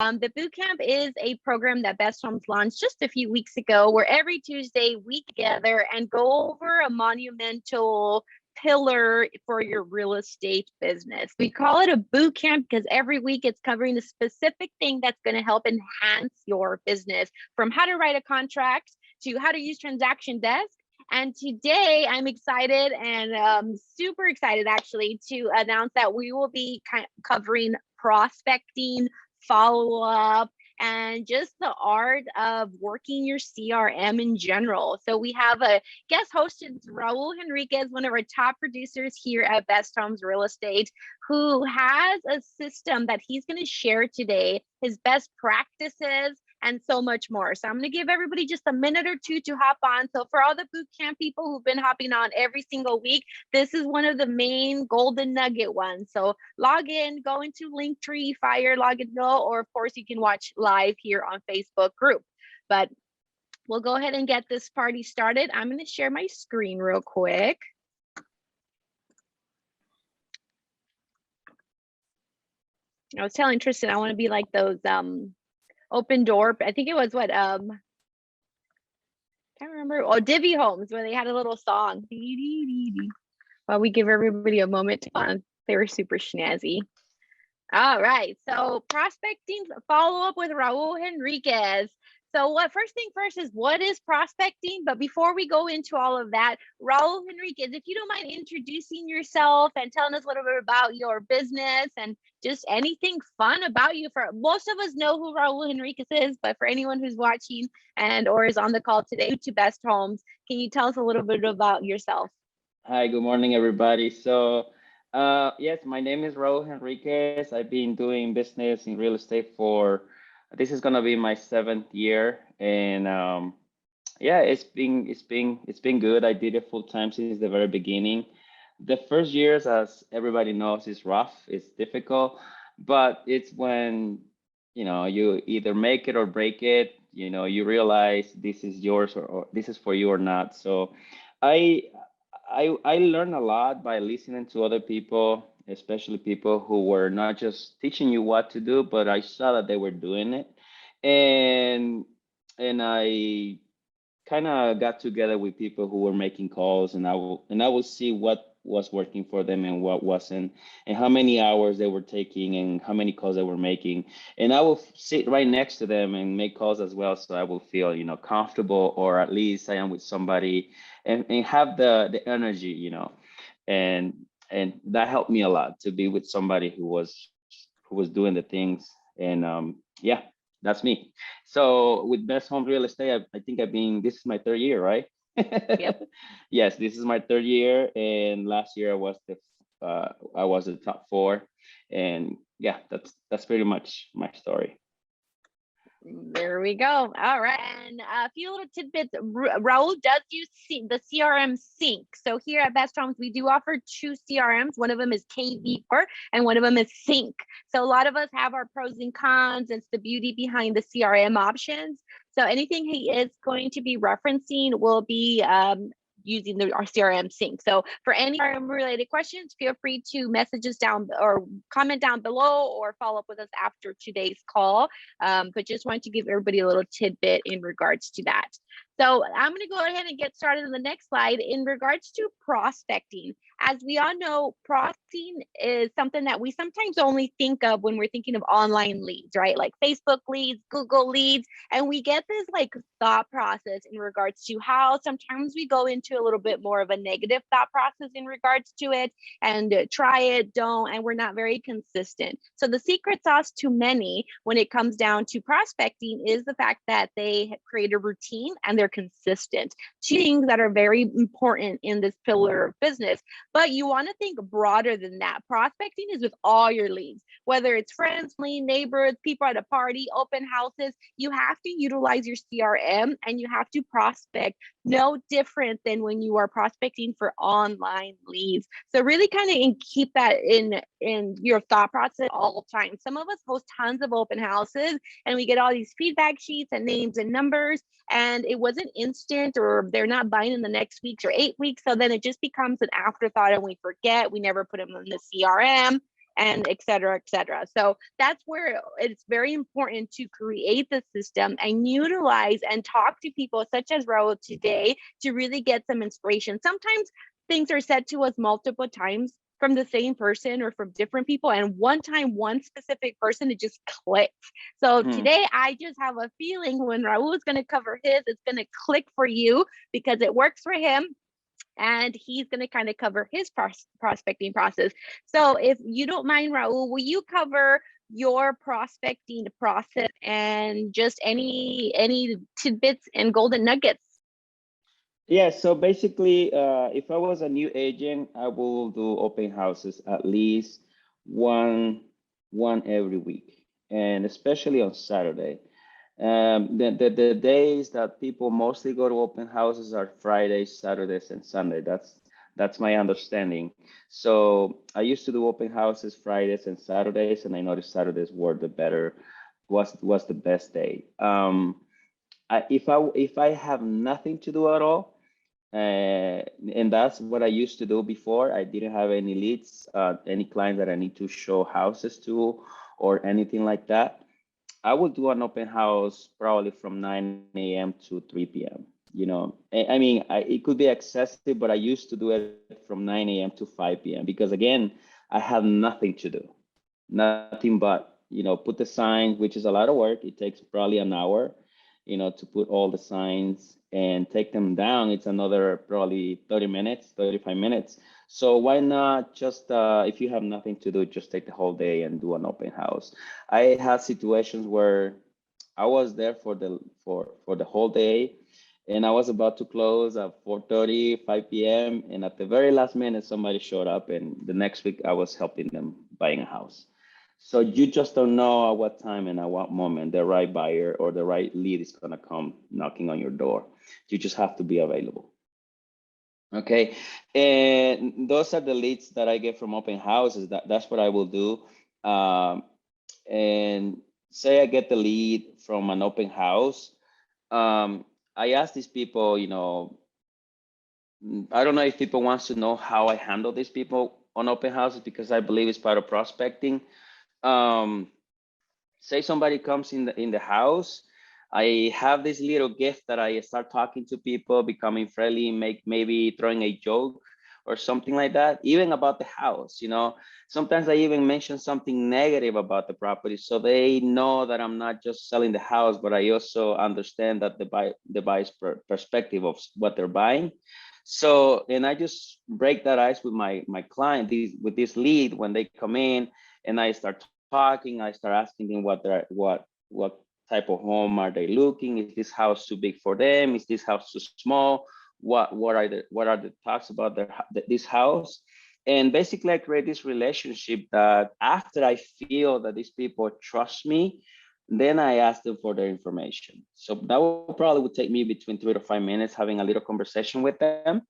The Bootcamp is a program that Best Homes launched just a few weeks ago, where every Tuesday we together and go over a monumental pillar for your real estate business. We call it a boot camp because every week it's covering a specific thing that's going to help enhance your business, from how to write a contract to how to use transaction desk. And today I'm excited and super excited actually to announce that we will be covering prospecting, follow up, and just the art of working your CRM in general. So we have a guest host, Raul Henriquez, one of our top producers here at Best Homes Real Estate, who has a system that he's going to share today, his best practices, and so much more. So I'm going to give everybody just a minute or two to hop on. So for all the bootcamp people who've been hopping on every single week, this is one of the main golden nugget ones. So log in, go into Linktree, Fire, log and go, or of course you can watch live here on Facebook group. But we'll go ahead and get this party started. I'm going to share my screen real quick. I was telling Tristan, I want to be like those open door, I think it was what can't remember. Oh, Divvy Homes, where they had a little song. While we give everybody a moment to fun. They were super snazzy. All right, so prospecting, follow up with Raul Henriquez. So first thing first is, what is prospecting? But before we go into all of that, Raul Henriquez, if you don't mind introducing yourself and telling us a little bit about your business and just anything fun about you. For most of us know who Raul Henriquez is, but for anyone who's watching and or is on the call today to Best Homes, can you tell us a little bit about yourself? Hi, good morning, everybody. So, yes, my name is Raul Henriquez. I've been doing business in real estate for, this is gonna be my 7th year, and yeah, it's been good. I did it full time since the very beginning. The first years, as everybody knows, is rough. It's difficult, but it's when you either make it or break it. You realize this is yours, or this is for you or not. So, I I learned a lot by listening to other people, especially people who were not just teaching you what to do, but I saw that they were doing it, and I kind of got together with people who were making calls, and I will see what was working for them and what wasn't, and how many hours they were taking and how many calls they were making, and I will sit right next to them and make calls as well, so I will feel comfortable, or at least I am with somebody, and have the energy, and that helped me a lot to be with somebody who was doing the things, and yeah, that's me. So with Best Home Real Estate, I think this is my 3rd year, right? Yep. Yes, this is my 3rd year, and last year I was the top 4, and yeah, that's pretty much my story. There we go. All right. And a few little tidbits. Raul does use the CRM Sync. So here at Best Homes, we do offer 2 CRMs. One of them is KV4 and one of them is Sync. So a lot of us have our pros and cons. It's the beauty behind the CRM options. So anything he is going to be referencing will be using our CRM Sync. So for any CRM related questions, feel free to message us down or comment down below, or follow up with us after today's call. But just wanted to give everybody a little tidbit in regards to that. So I'm going to go ahead and get started on the next slide in regards to prospecting. As we all know, prospecting is something that we sometimes only think of when we're thinking of online leads, right? Like Facebook leads, Google leads, and we get this like thought process in regards to how sometimes we go into a little bit more of a negative thought process in regards to it, and try it, don't, and we're not very consistent. So the secret sauce to many when it comes down to prospecting is the fact that they create a routine and they're consistent. 2 things that are very important in this pillar of business. But you want to think broader than that. Prospecting is with all your leads, whether it's friends, family, neighbors, people at a party, open houses. You have to utilize your CRM and you have to prospect no different than when you are prospecting for online leads. So really kind of keep that in your thought process all the time. Some of us host tons of open houses and we get all these feedback sheets and names and numbers, and it wasn't instant, or they're not buying in the next weeks or 8 weeks. So then it just becomes an afterthought and we forget, we never put them in the CRM. and et cetera, et cetera. So that's where it's very important to create the system and utilize and talk to people such as Raul today to really get some inspiration. Sometimes things are said to us multiple times from the same person or from different people, and one time one specific person, it just clicks. So today I just have a feeling when Raul is going to cover his, it's going to click for you because it works for him, and he's going to kind of cover his prospecting process. So if you don't mind, Raul, will you cover your prospecting process and just any tidbits and golden nuggets? Yeah, so basically, if I was a new agent, I will do open houses at least one one every week, and especially on Saturday. The days that people mostly go to open houses are Fridays, Saturdays, and Sunday. That's my understanding. So I used to do open houses Fridays and Saturdays, and I noticed Saturdays were the better was the best day. If I have nothing to do at all, and that's what I used to do before. I didn't have any leads, any clients that I need to show houses to or anything like that. I would do an open house probably from 9 a.m. to 3 p.m. I mean, it could be excessive, but I used to do it from 9 a.m. to 5 p.m. because again, I have nothing to do, nothing but, put the signs, which is a lot of work. It takes probably an hour, to put all the signs and take them down. It's another probably 30 minutes, 35 minutes. So why not just, if you have nothing to do, just take the whole day and do an open house. I had situations where I was there for the whole day, and I was about to close at 4:30, 5 p.m. And at the very last minute, somebody showed up, and the next week I was helping them buying a house. So you just don't know at what time and at what moment the right buyer or the right lead is gonna come knocking on your door. You just have to be available. Okay, and those are the leads that I get from open houses. That's what I will do. And say I get the lead from an open house. I ask these people, I don't know if people wants to know how I handle these people on open houses because I believe it's part of prospecting. Um, Say somebody comes in the house, I have this little gift that I start talking to people, becoming friendly, maybe throwing a joke or something like that, even about the house. Sometimes I even mention something negative about the property so they know that I'm not just selling the house, but I also understand that the buyer's perspective of what they're buying. So, and I just break that ice with my client, with this lead when they come in, and I start talking. I start asking them what type of home are they looking? Is this house too big for them? Is this house too small? What are the talks about this house? And basically, I create this relationship that after I feel that these people trust me, then I ask them for their information. So that will probably would take me between 3 to 5 minutes, having a little conversation with them.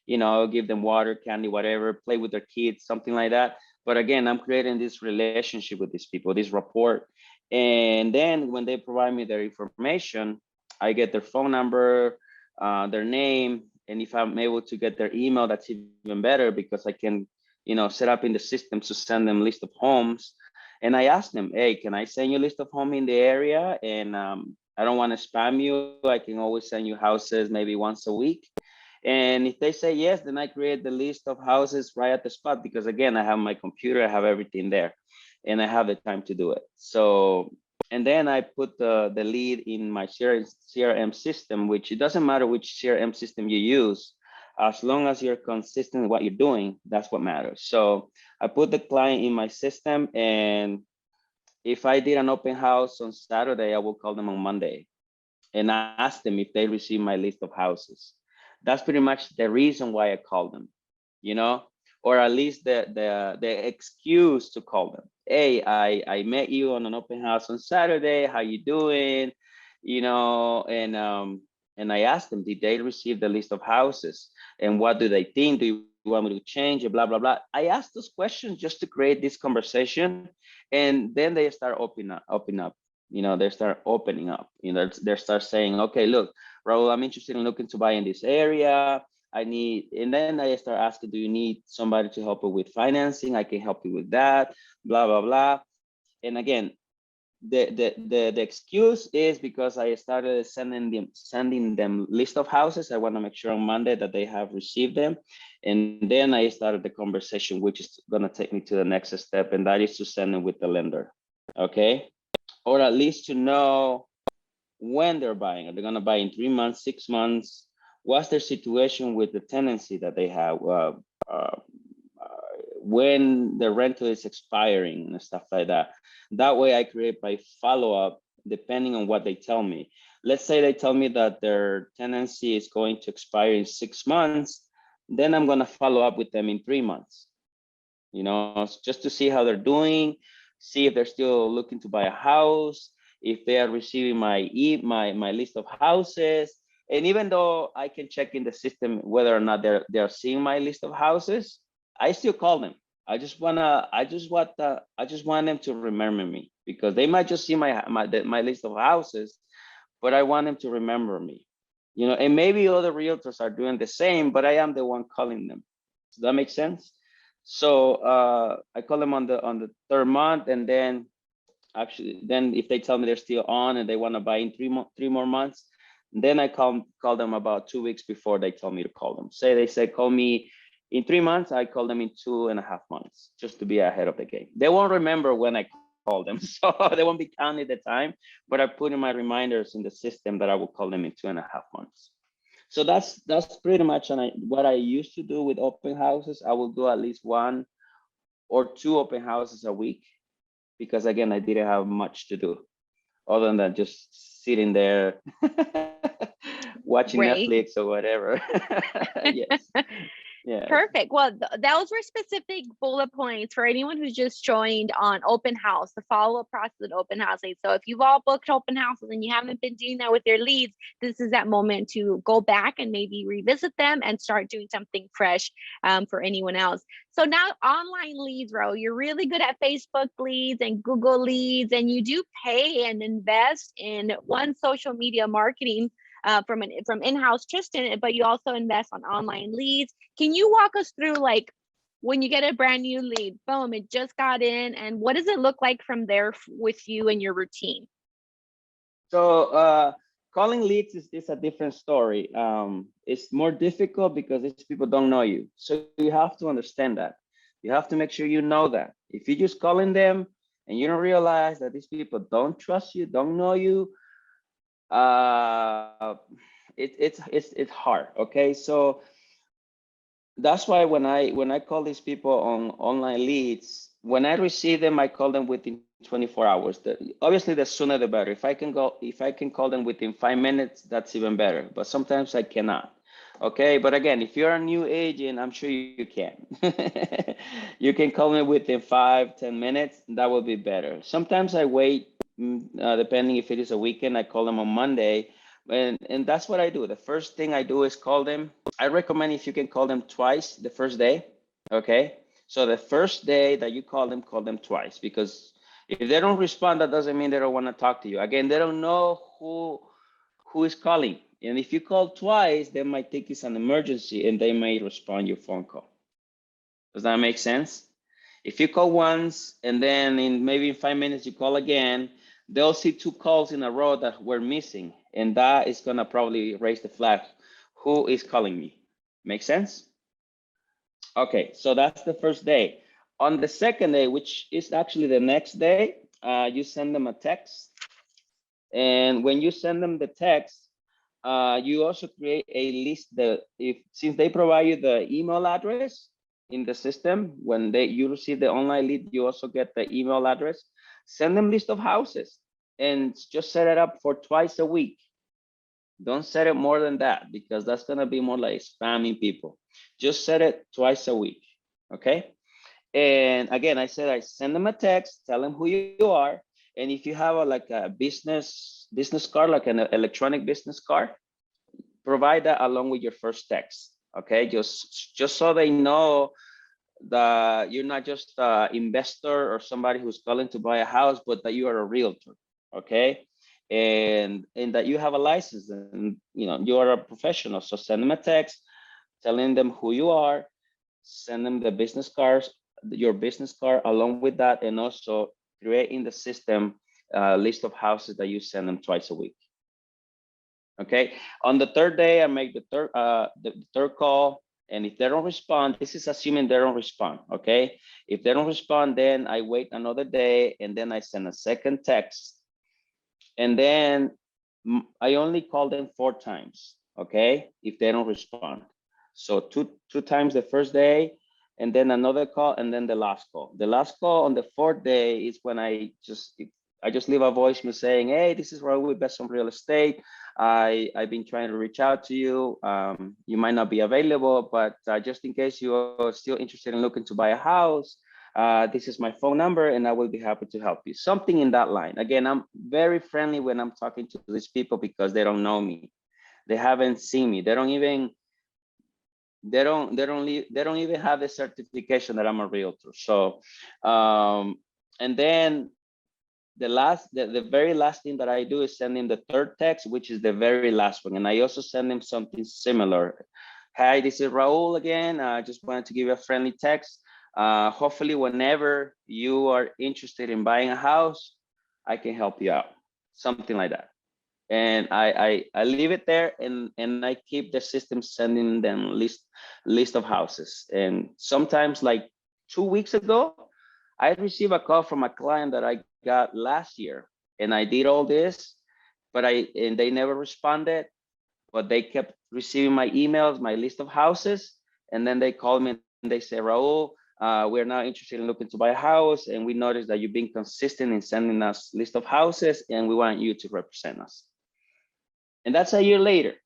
Give them water, candy, whatever, play with their kids, something like that. But again, I'm creating this relationship with these people, this rapport. And then when they provide me their information, I get their phone number, their name, and if I'm able to get their email, that's even better because I can, set up in the system to send them list of homes. And I ask them, hey, can I send you a list of home in the area? And I don't want to spam you. I can always send you houses maybe once a week. And if they say yes, then I create the list of houses right at the spot because again, I have my computer, I have everything there, and I have the time to do it. So, and then I put the lead in my CRM system, which it doesn't matter which CRM system you use, as long as you're consistent with what you're doing, that's what matters. So I put the client in my system, and if I did an open house on Saturday, I will call them on Monday and ask them if they receive my list of houses. That's pretty much the reason why I call them, you know, or at least the excuse to call them. Hey, I met you on an open house on Saturday. How you doing? And I asked them, did they receive the list of houses? And what do they think? Do you want me to change it? Blah, blah, blah. I asked those questions just to create this conversation. And then they start opening up. They start opening up. They start saying, okay, look, Raul, I'm interested in looking to buy in this area. I need, and then I start asking, do you need somebody to help you with financing? I can help you with that, blah, blah, blah. And again, the excuse is because I started sending them list of houses. I want to make sure on Monday that they have received them. And then I started the conversation, which is going to take me to the next step, and that is to send them with the lender. Okay. Or at least to know when they're buying. Are they going to buy in 3 months, 6 months? What's their situation with the tenancy that they have? Uh, when the rental is expiring and stuff like that. That way I create my follow-up depending on what they tell me. Let's say they tell me that their tenancy is going to expire in 6 months, then I'm going to follow up with them in 3 months, you know, just to see how they're doing, see if they're still looking to buy a house, if they are receiving my list of houses. And even though I can check in the system whether or not they're seeing my list of houses, I still call them. I just want them to remember me, because they might just see my list of houses, but I want them to remember me. You know, and maybe other realtors are doing the same, but I am the one calling them. Does that make sense? So I call them on the third month, and then actually, then if they tell me they're still on and they want to buy in 3 more months, then I call them about 2 weeks before they tell me to call them. Say they say call me in 3 months, I call them in 2.5 months, just to be ahead of the game. They won't remember when I call them, so they won't be counting the time, but I put in my reminders in the system that I will call them in 2.5 months. So that's pretty much what I used to do with open houses. I will do at least 1 or 2 open houses a week, because again, I didn't have much to do other than just sitting there watching Right. Netflix or whatever. Yes. Yes. Perfect. Well, those were specific bullet points for anyone who's just joined on open house, the follow-up process at open house. So if you've all booked open houses and you haven't been doing that with your leads, this is that moment to go back and maybe revisit them and start doing something fresh for anyone else. So now online leads, Ro, you're really good at Facebook leads and Google leads, and you do pay and invest in one social media marketing from in-house Tristan, but you also invest on online leads. Can you walk us through, like, when you get a brand new lead, boom, it just got in, and what does it look like from there with you and your routine? So calling leads is a different story. It's more difficult because these people don't know you. So you have to understand that. You have to make sure you know that. If you're just calling them and you don't realize that these people don't trust you, don't know you, uh, it's hard. Okay, so that's why when I call these people on online leads, when I receive them, I call them within 24 hours. Obviously, the sooner the better. If I can call them within 5 minutes, that's even better. But sometimes I cannot. Okay, but again, if you're a new agent, I'm sure you can. You can call me within 5-10 minutes. That will be better. Sometimes I wait, depending if it is a weekend. I call them on Monday, and that's what I do. The first thing I do is call them. I recommend if you can call them twice the first day. Okay. So the first day that you call them twice, because if they don't respond, that doesn't mean they don't want to talk to you. Again, they don't know who is calling. And if you call twice, they might think it's an emergency and they may respond your phone call. Does that make sense? If you call once and then maybe in 5 minutes you call again, they'll see 2 calls in a row that were missing, and that is gonna probably raise the flag. Who is calling me? Make sense? Okay, so that's the first day. On the second day, which is actually the next day, you send them a text. And when you send them the text, you also create a list that since they provide you the email address in the system, when you receive the online lead, you also get the email address. Send them list of houses and just set it up for twice a week. Don't set it more than that, because that's gonna be more like spamming people. Just set it twice a week, okay? And again, I said I send them a text, tell them who you are, and if you have like a business card, like an electronic business card, provide that along with your first text, okay? Just so they know that you're not just an investor or somebody who's calling to buy a house, but that you are a realtor, okay? And that you have a license, and you are a professional. So send them a text, telling them who you are, send them the business cards, your business card along with that, and also create in the system a list of houses that you send them twice a week. Okay. On the third day, I make the third call, and if they don't respond, this is assuming they don't respond. Okay. If they don't respond, then I wait another day, and then I send a second text, and then I only call them 4 times. Okay, if they don't respond. So two times the first day, and then another call, and then the last call. The last call on the fourth day is when I just leave a voicemail saying, "Hey, this is Raul with Best on Real Estate. I've been trying to reach out to you. You might not be available, but just in case you're still interested in looking to buy a house, this is my phone number, and I will be happy to help you." Something in that line. Again, I'm very friendly when I'm talking to these people because they don't know me. They haven't seen me. They don't even have the certification that I'm a realtor. So, and then the very last thing that I do is send them the third text, which is the very last one. And I also send them something similar. "Hi, this is Raul again. I just wanted to give you a friendly text. Hopefully whenever you are interested in buying a house, I can help you out." Something like that. And I leave it there, and I keep the system sending them list of houses. And sometimes, like 2 weeks ago, I received a call from a client that I got last year, and I did all this, and they never responded, but they kept receiving my emails, my list of houses, and then they called me and they say, "Raul, we're now interested in looking to buy a house, and we noticed that you've been consistent in sending us list of houses, and we want you to represent us." And that's a year later,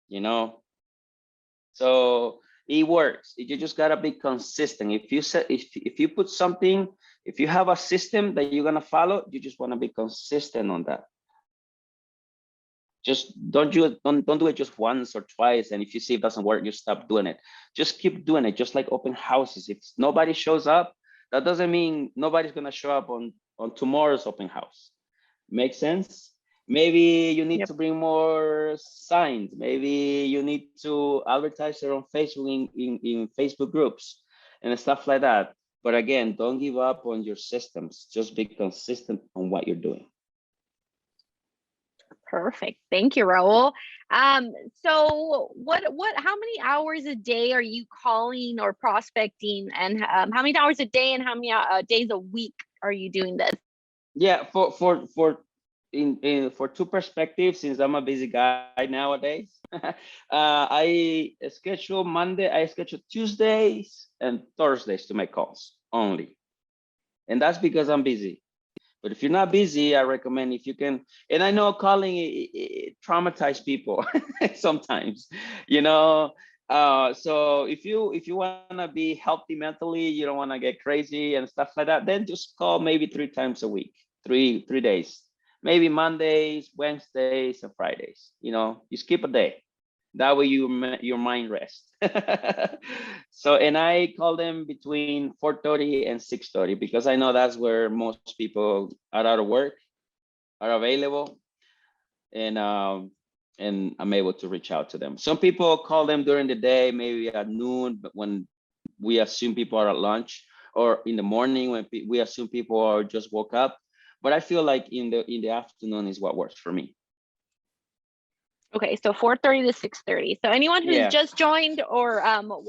you know. So it works. You just gotta be consistent. If you put something, if you have a system that you're gonna follow, you just want to be consistent on that. Just don't do it just once or twice, and if you see it doesn't work, you stop doing it. Just keep doing it, just like open houses. If nobody shows up, that doesn't mean nobody's gonna show up on tomorrow's open house. Make sense? Maybe you need Yep. to bring more signs. Maybe you need to advertise it on Facebook in Facebook groups and stuff like that. But again, don't give up on your systems. Just be consistent on what you're doing. Perfect. Thank you, Raul. So how many hours a day are you calling or prospecting, and how many hours a day and how many days a week are you doing this? Yeah, for two perspectives, since I'm a busy guy nowadays, I schedule Tuesdays and Thursdays to make calls only, and that's because I'm busy. But if you're not busy, I recommend, if you can, and I know calling it traumatize people sometimes, you know. So if you want to be healthy mentally, you don't want to get crazy and stuff like that, then just call maybe 3 times a week, three days, maybe Mondays, Wednesdays, and Fridays. You know, you skip a day. That way your mind rests. So, and I call them between 4:30 and 6:30 because I know that's where most people are out of work, are available, and I'm able to reach out to them. Some people call them during the day, maybe at noon, but when we assume people are at lunch, or in the morning when we assume people are just woke up. But I feel like in the afternoon is what works for me. Okay, so 4:30 to 6:30. So anyone who's Yeah. just joined or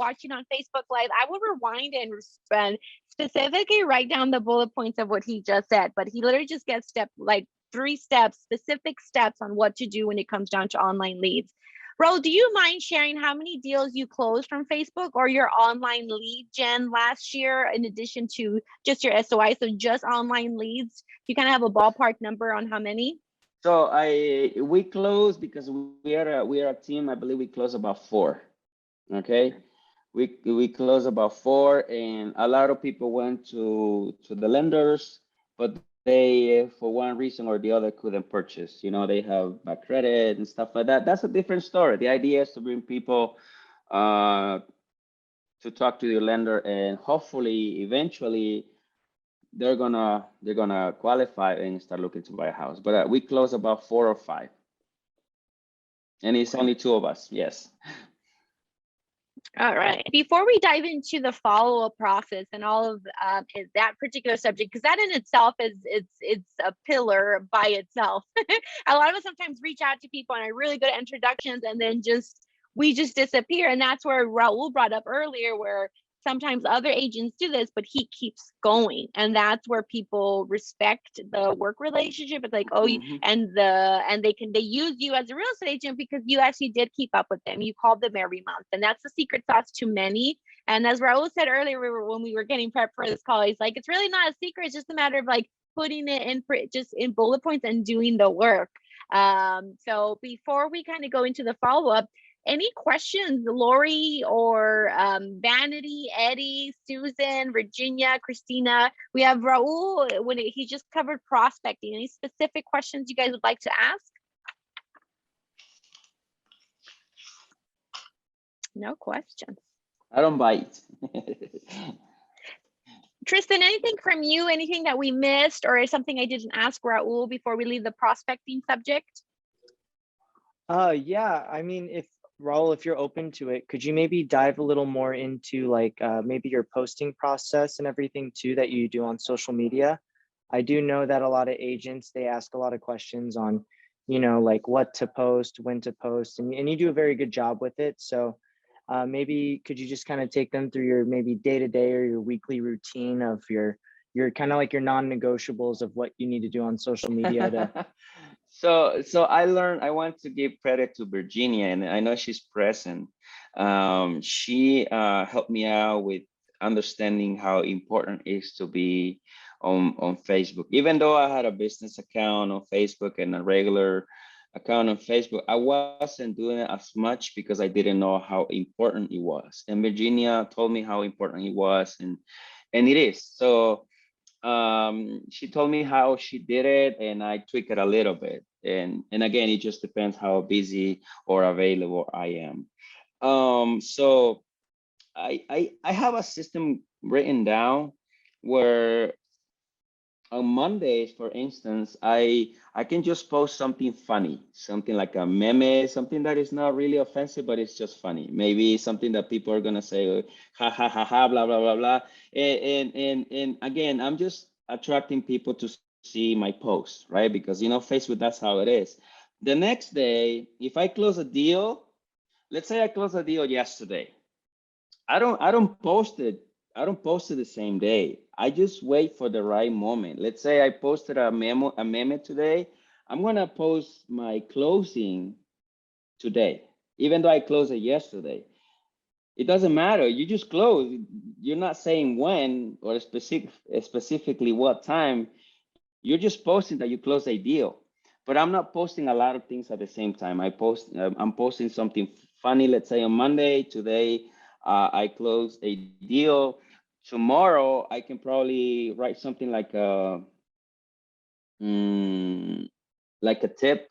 watching on Facebook Live, I will rewind and specifically write down the bullet points of what he just said. But he literally just gets 3 steps, specific steps on what to do when it comes down to online leads. Ro, do you mind sharing how many deals you closed from Facebook or your online lead gen last year, in addition to just your SOI? So just online leads. You kind of have a ballpark number on how many? So we close because we are a team. I believe we close about 4. Okay, we close about 4, and a lot of people went to the lenders, but they for one reason or the other couldn't purchase. You know, they have bad credit and stuff like that. That's a different story. The idea is to bring people to talk to your lender, and hopefully eventually they're gonna qualify and start looking to buy a house. But we close about 4 or 5, and it's only 2 of us. Yes. All right. Before we dive into the follow-up process and all of that particular subject, because that in itself is it's a pillar by itself. A lot of us sometimes reach out to people and are really good at introductions, and then we just disappear. And that's where Raul brought up earlier, where sometimes other agents do this, but he keeps going, and that's where people respect the work relationship. It's like, oh, and they use you as a real estate agent because you actually did keep up with them. You called them every month, and that's the secret sauce to many. And as Raul said earlier, when we were getting prepped for this call, he's like, it's really not a secret. It's just a matter of like putting it in just in bullet points and doing the work. So before we kind of go into the follow up, any questions, Lori or Vanity, Eddie, Susan, Virginia, Christina? We have Raul when he just covered prospecting. Any specific questions you guys would like to ask? No questions. I don't bite. Tristan, anything from you? Anything that we missed, or is something I didn't ask Raul before we leave the prospecting subject? Yeah, I mean, if Raul, if you're open to it, could you maybe dive a little more into like maybe your posting process and everything too that you do on social media? I do know that a lot of agents, they ask a lot of questions on, like what to post, when to post, and you do a very good job with it. So maybe could you just kind of take them through your maybe day-to-day or your weekly routine of your kind of like your non-negotiables of what you need to do on social media to So I learned, I want to give credit to Virginia, and I know she's present. She helped me out with understanding how important it is to be on Facebook. Even though I had a business account on Facebook and a regular account on Facebook, I wasn't doing it as much because I didn't know how important it was. And Virginia told me how important it was, and it is. So she told me how she did it, and I tweak it a little bit. And again, it just depends how busy or available I am. So I have a system written down where on Mondays, for instance, I can just post something funny, something like a meme, something that is not really offensive, but it's just funny. Maybe something that people are gonna say, ha ha ha ha, blah blah blah blah. And again, I'm just attracting people to see my posts, right? Because Facebook, that's how it is. The next day, if I close a deal, let's say I closed a deal yesterday. I don't post it. I don't post it the same day. I just wait for the right moment. Let's say I posted a meme today. I'm gonna post my closing today, even though I closed it yesterday. It doesn't matter. You just close. You're not saying when or specifically what time. You're just posting that you close a deal. But I'm not posting a lot of things at the same time. I'm posting something funny. Let's say on Monday. Today, I closed a deal. Tomorrow, I can probably write something like a tip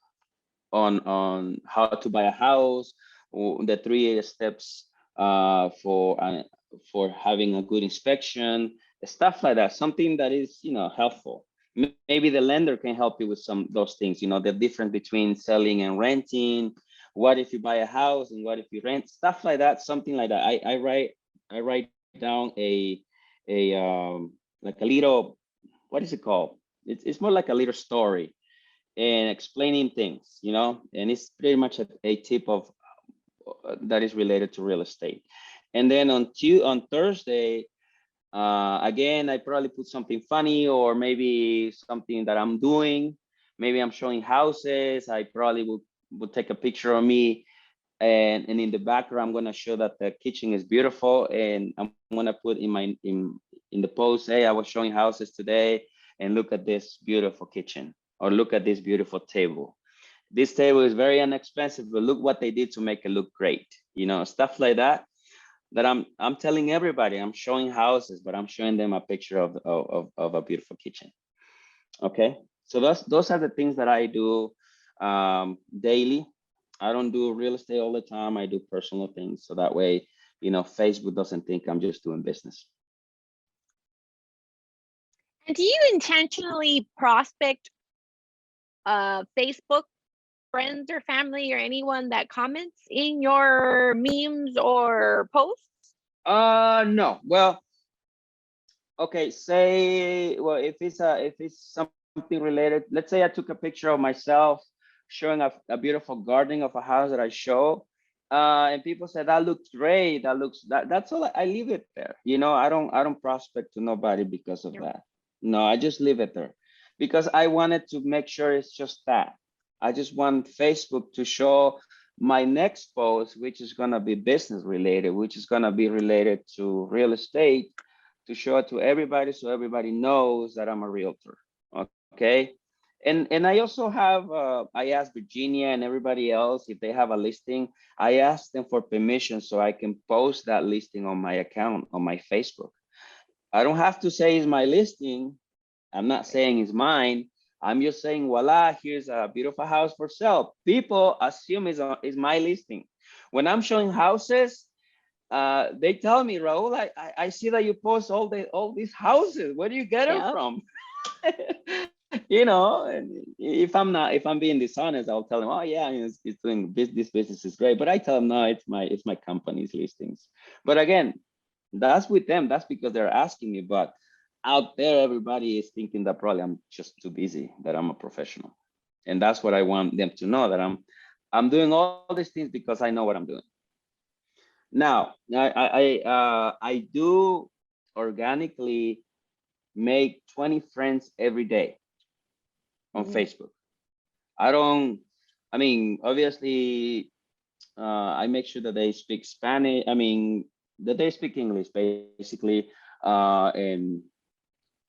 on how to buy a house, or the 3 steps for having a good inspection, stuff like that. Something that is helpful. Maybe the lender can help you with some of those things. The difference between selling and renting. What if you buy a house and what if you rent? Stuff like that. Something like that. I write down like a little, what is it called? It's more like a little story and explaining things, and it's pretty much a tip of that is related to real estate. And then on Thursday, again, I probably put something funny or maybe something that I'm doing. Maybe I'm showing houses. I probably would take a picture of me, and in the background, I'm gonna show that the kitchen is beautiful, and I'm gonna put in the post, hey, I was showing houses today, and look at this beautiful kitchen, or look at this beautiful table. This table is very inexpensive, but look what they did to make it look great. Stuff like that. That I'm telling everybody. I'm showing houses, but I'm showing them a picture of a beautiful kitchen. Okay, so those are the things that I do daily. I don't do real estate all the time. I do personal things, so that way, Facebook doesn't think I'm just doing business. And do you intentionally prospect Facebook friends or family or anyone that comments in your memes or posts? No. Well, okay, say, well, if it's something related, let's say I took a picture of myself showing a beautiful gardening of a house that I show, and people said that looks great, that's all. I leave it there. I don't prospect to nobody because of Yeah. that. No, I just leave it there because I wanted to make sure it's just that. I just want Facebook to show my next post, which is gonna be business related, which is gonna be related to real estate, to show it to everybody so everybody knows that I'm a realtor. Okay. And I also have I asked Virginia and everybody else if they have a listing. I asked them for permission so I can post that listing on my account on my Facebook. I don't have to say it's my listing. I'm not saying it's mine. I'm just saying, voila, here's a beautiful house for sale. People assume it's my listing. When I'm showing houses, they tell me, Raul, I see that you post all these houses. Where do you get them Yep. from? And if I'm being dishonest, I'll tell them, oh yeah, it's doing this business is great. But I tell them, no, it's my company's listings. But again, that's with them. That's because they're asking me. But out there, everybody is thinking that probably I'm just too busy, that I'm a professional. And that's what I want them to know, that I'm doing all these things because I know what I'm doing. Now, I do organically make 20 friends every day on Mhm. Facebook. I don't, I mean, obviously, I make sure that they speak Spanish. I mean, that they speak English basically, and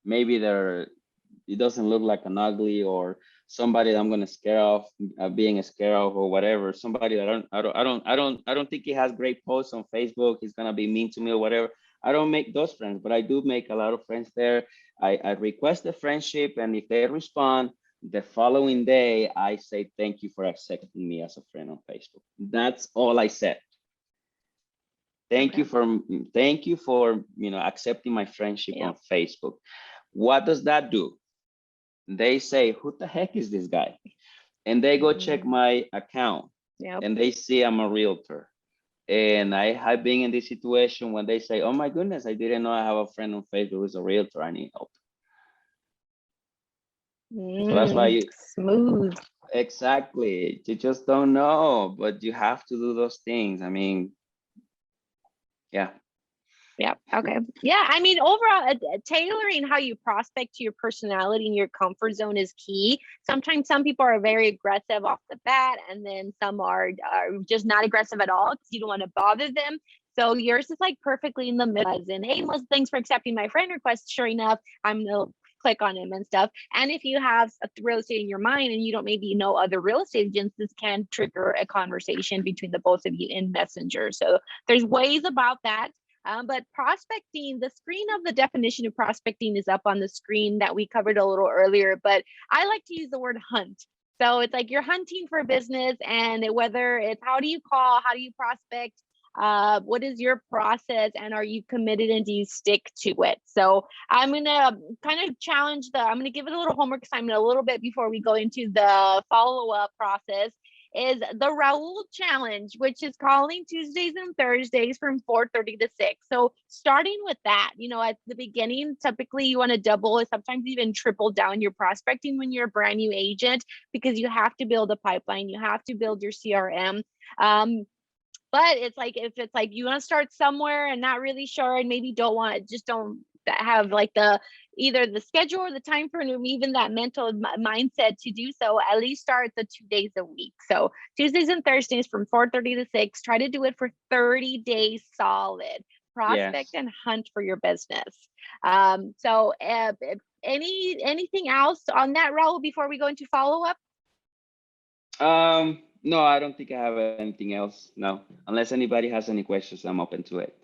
maybe it doesn't look like an ugly or somebody that I'm gonna scare off, being scared of or whatever. Somebody that I don't think he has great posts on Facebook. He's gonna be mean to me or whatever. I don't make those friends, but I do make a lot of friends there. I request a friendship, and if they respond, the following day I say thank you for accepting me as a friend on Facebook. That's all I said. Thank Okay. you for thank you for accepting my friendship Yep. on Facebook. What does that do? They say, who the heck is this guy? And they go check Mhm. my account Yep. and they see I'm a realtor. And I have been in this situation when they say, oh my goodness, I didn't know I have a friend on Facebook who's a realtor. I need help. So that's why Smooth. exactly, you just don't know, but you have to do those things. I mean, yeah. Yeah. Okay. Yeah. I mean, overall, tailoring how you prospect to your personality and your comfort zone is key. Sometimes some people are very aggressive off the bat, and then some are just not aggressive at all because you don't want to bother them. So yours is like perfectly in the middle. As in, hey, Melissa, thanks for accepting my friend request. Sure enough, I'm gonna click on him and stuff. And if you have a real estate in your mind and you don't maybe know other real estate agents, this can trigger a conversation between the both of you in Messenger. So there's ways about that. But prospecting, the screen of the definition of prospecting is up on the screen that we covered a little earlier, but I like to use the word hunt. So it's like you're hunting for business, and whether it's how do you call, how do you prospect, what is your process, and are you committed and do you stick to it? So I'm gonna kind of I'm gonna give it a little homework assignment a little bit before we go into the follow-up process, is the Raul Challenge, which is calling Tuesdays and Thursdays from 4:30 to 6. So starting with that, at the beginning, typically you want to double or sometimes even triple down your prospecting when you're a brand new agent, because you have to build a pipeline, you have to build your CRM. But it's like, if it's like you want to start somewhere and not really sure and maybe just don't have like either the schedule or the time frame or even that mental mindset to do so, at least start the 2 days a week. So Tuesdays and Thursdays from 4:30 to 6, try to do it for 30 days solid. Prospect Yes. and hunt for your business. So anything else on that, Raul, before we go into follow up? No, I don't think I have anything else. No, unless anybody has any questions, I'm open to it.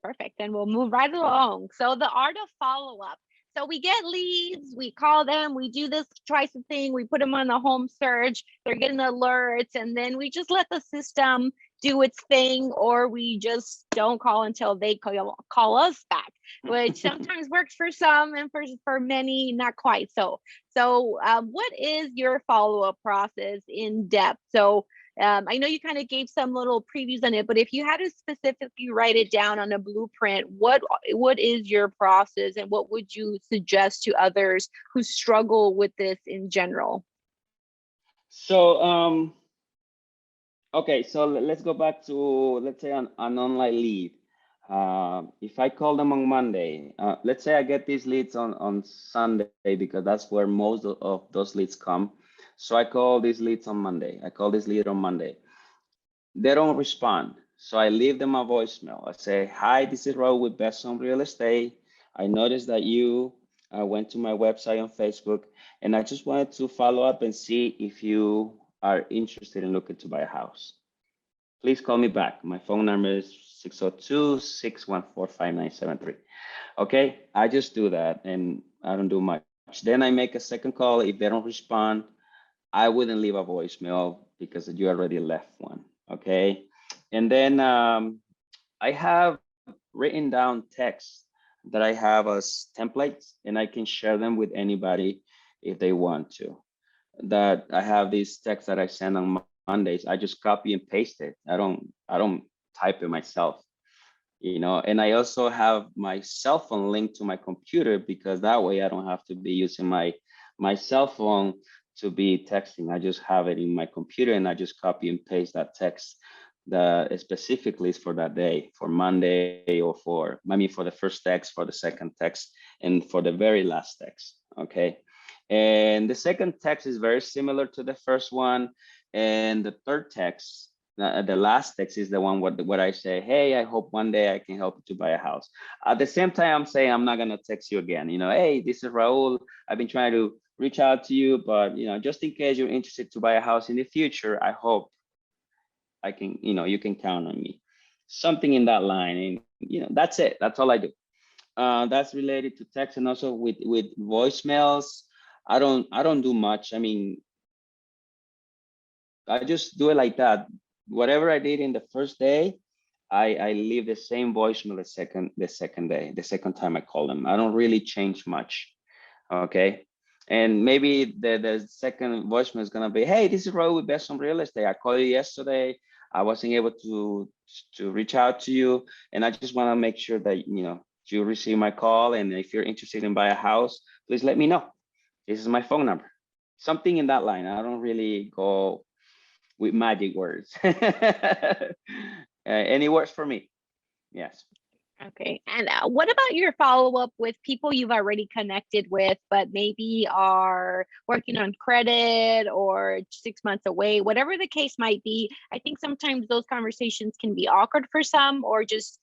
Perfect. Then we'll move right along. So the art of follow-up. So we get leads, we call them, we do this twice a thing, we put them on the home search, they're getting alerts, and then we just let the system do its thing, or we just don't call until they call us back, which sometimes works for some and for many not quite so. So what is your follow-up process in depth? So I know you kind of gave some little previews on it, but if you had to specifically write it down on a blueprint, what is your process, and what would you suggest to others who struggle with this in general? So, okay, so let's go back to, let's say, an online lead. If I call them on Monday, let's say I get these leads on Sunday, because that's where most of those leads come. So I call these leads on Monday. I call this lead on Monday. They don't respond. So I leave them a voicemail. I say, hi, this is Raul with Best Home Real Estate. I noticed that you went to my website on Facebook, and I just wanted to follow up and see if you are interested in looking to buy a house. Please call me back. My phone number is 602-614-5973. Okay, I just do that, and I don't do much. Then I make a second call. If they don't respond, I wouldn't leave a voicemail because you already left one. Okay, and then I have written down texts that I have as templates, and I can share them with anybody if they want to. That I have these texts that I send on Mondays. I just copy and paste it. I don't type it myself, you know. And I also have my cell phone linked to my computer, because that way I don't have to be using my cell phone to be texting. I just have it in my computer, and I just copy and paste that text that specifically is for that day, for Monday, or for the first text, for the second text, and for the very last text. Okay. And the second text is very similar to the first one. And the third text, the last text, is the one what I say, hey, I hope one day I can help you to buy a house. At the same time, I'm saying I'm not gonna text you again. You know, hey, this is Raul. I've been trying to reach out to you, but you know, just in case you're interested to buy a house in the future, I hope I can, you know, you can count on me. Something in that line, and you know, that's it. That's all I do. That's related to text, and also with voicemails. I don't do much. I mean, I just do it like that. Whatever I did in the first day, I leave the same voicemail the second day, the second time I call them. I don't really change much. Okay. And maybe the second voicemail is gonna be, hey, this is Raul with Best on Real Estate. I called you yesterday. I wasn't able to reach out to you, and I just want to make sure that you know you receive my call. And if you're interested in buy a house, please let me know. This is my phone number. Something in that line. I don't really go with magic words. Any words for me? Yes. Okay. And what about your follow-up with people you've already connected with, but maybe are working on credit or 6 months away, whatever the case might be? I think sometimes those conversations can be awkward for some, or just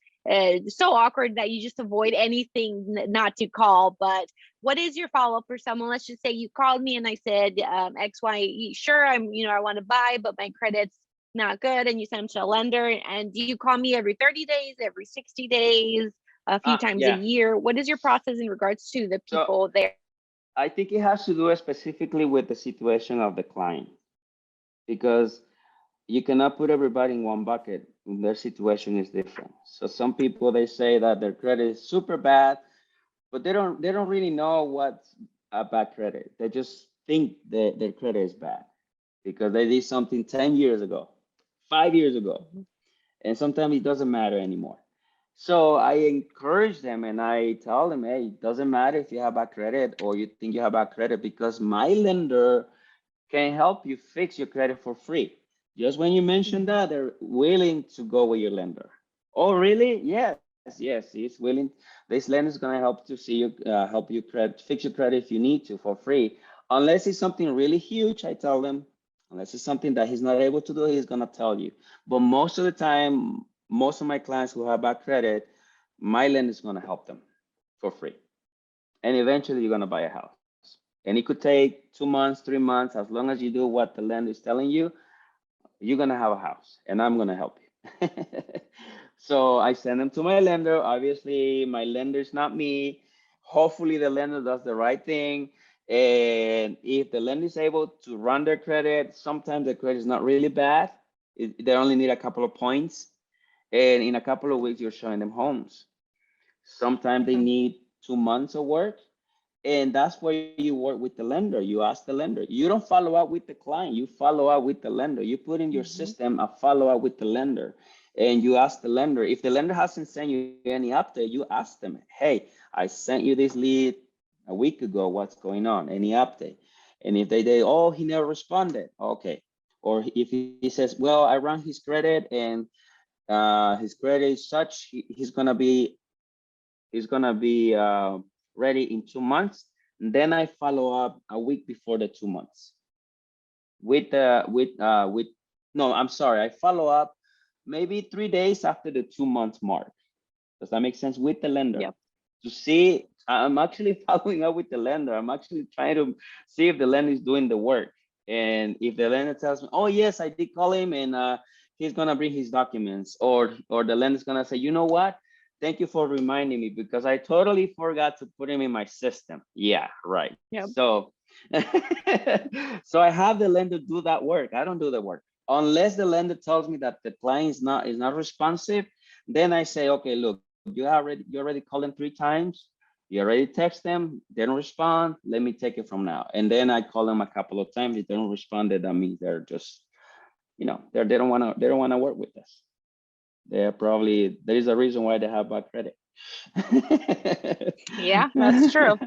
so awkward that you just avoid anything not to call. But what is your follow-up for someone? Let's just say you called me and I said, X, Y, sure, I want to buy, but my credit's not good, and you send them to a lender, and do you call me every 30 days, every 60 days, a few times a year? What is your process in regards to the people there? I think it has to do specifically with the situation of the client, because you cannot put everybody in one bucket. Their situation is different. So some people, they say that their credit is super bad, but they don't really know what's a bad credit. They just think that their credit is bad because they did something 10 years ago, 5 years ago, and sometimes it doesn't matter anymore. So I encourage them and I tell them, hey, it doesn't matter if you have bad credit or you think you have bad credit, because my lender can help you fix your credit for free. Just when you mention that, they're willing to go with your lender. Oh, really? Yes, he's willing. This lender is gonna help to see you, help you fix your credit if you need to for free. Unless it's something really huge, I tell them. Unless it's something that he's not able to do, he's gonna tell you. But most of the time, most of my clients who have bad credit, my lender is gonna help them for free. And eventually you're gonna buy a house. And it could take 2 months, 3 months. As long as you do what the lender is telling you, you're gonna have a house, and I'm gonna help you. So I send them to my lender. Obviously, my lender is not me. Hopefully, the lender does the right thing. And if the lender is able to run their credit, sometimes the credit is not really bad. They only need a couple of points, and in a couple of weeks, you're showing them homes. Sometimes they need 2 months of work, and that's where you work with the lender. You ask the lender. You don't follow up with the client. You follow up with the lender. You put in your system a follow up with the lender, and you ask the lender. If the lender hasn't sent you any update, you ask them, hey, I sent you this lead a week ago. What's going on? Any update? And if they oh, he never responded. Okay. Or if he says, well, I ran his credit and his credit is such, he's gonna be ready in 2 months. And then I follow up a week before the 2 months with no, I'm sorry, I follow up maybe 3 days after the 2 month mark. Does that make sense? With the lender. Yep. To see, I'm actually following up with the lender. I'm actually trying to see if the lender is doing the work. And if the lender tells me, oh yes, I did call him and he's gonna bring his documents, or the lender's gonna say, you know what? Thank you for reminding me because I totally forgot to put him in my system. Yeah, right. Yep. So, so I have the lender do that work. I don't do the work unless the lender tells me that the client is not responsive. Then I say, okay, look, you already called them 3 times. You already text them. They don't respond. Let me take it from now. And then I call them a couple of times. If they don't respond, that means they're just, they don't want to work with us. They're probably, there is a reason why they have bad credit. Yeah, that's true.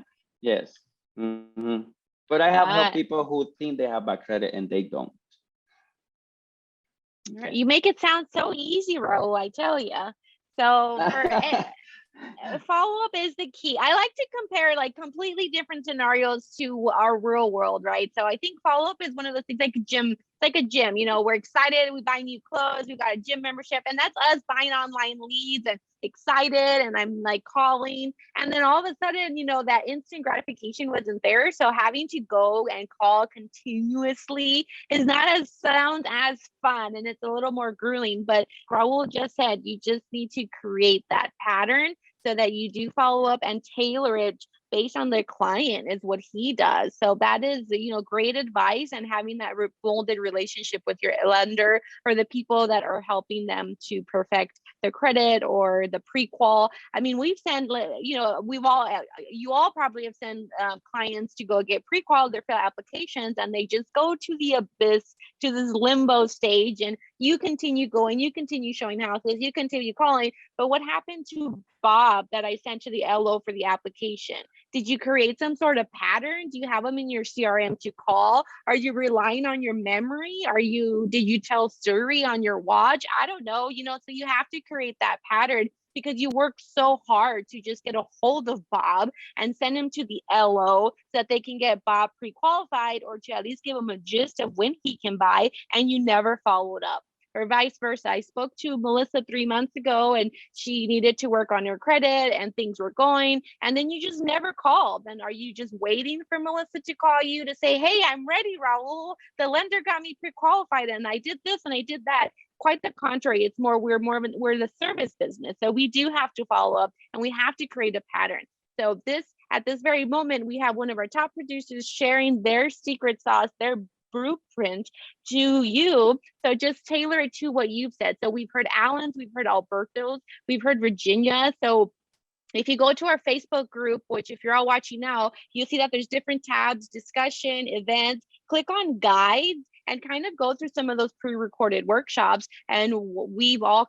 Yes. Mm-hmm. But I have helped people who think they have bad credit and they don't. Okay. You make it sound so easy, Raul, I tell you. So follow-up is the key. I like to compare like completely different scenarios to our real world, right? So I think follow-up is one of those things like a gym. It's like a gym, we're excited, we buy new clothes, we got a gym membership, and that's us buying online leads and excited, and I'm like calling, and then all of a sudden, that instant gratification wasn't there. So having to go and call continuously is not sound as fun, and it's a little more grueling. But Raul just said you just need to create that pattern so that you do follow up and tailor it based on the client is what he does. So that is, great advice, and having that molded relationship with your lender or the people that are helping them to perfect the credit or the pre-qual. I mean, we've sent, you all probably have sent clients to go get pre-qual their applications, and they just go to the abyss, to this limbo stage, and you continue going, you continue showing houses, you continue calling. But what happened to Bob that I sent to the LO for the application? Did you create some sort of pattern? Do you have them in your CRM to call? Are you relying on your memory? Did you tell Siri on your watch? I don't know, so you have to create that pattern because you work so hard to just get a hold of Bob and send him to the LO so that they can get Bob pre-qualified, or to at least give him a gist of when he can buy, and you never followed up. Or vice versa. I spoke to Melissa 3 months ago, and she needed to work on her credit and things were going, and then you just never called. And are you just waiting for Melissa to call you to say, hey, I'm ready, Raul, the lender got me pre-qualified and I did this and I did that? Quite the contrary. It's more, we're the service business. So we do have to follow up, and we have to create a pattern. So at this very moment, we have one of our top producers sharing their secret sauce, their blueprint to you. So just tailor it to what you've said. So we've heard Alan's, we've heard Alberto's, we've heard Virginia. So if you go to our Facebook group, which if you're all watching now, you'll see that there's different tabs, discussion, events. Click on guides and kind of go through some of those pre-recorded workshops. And we've all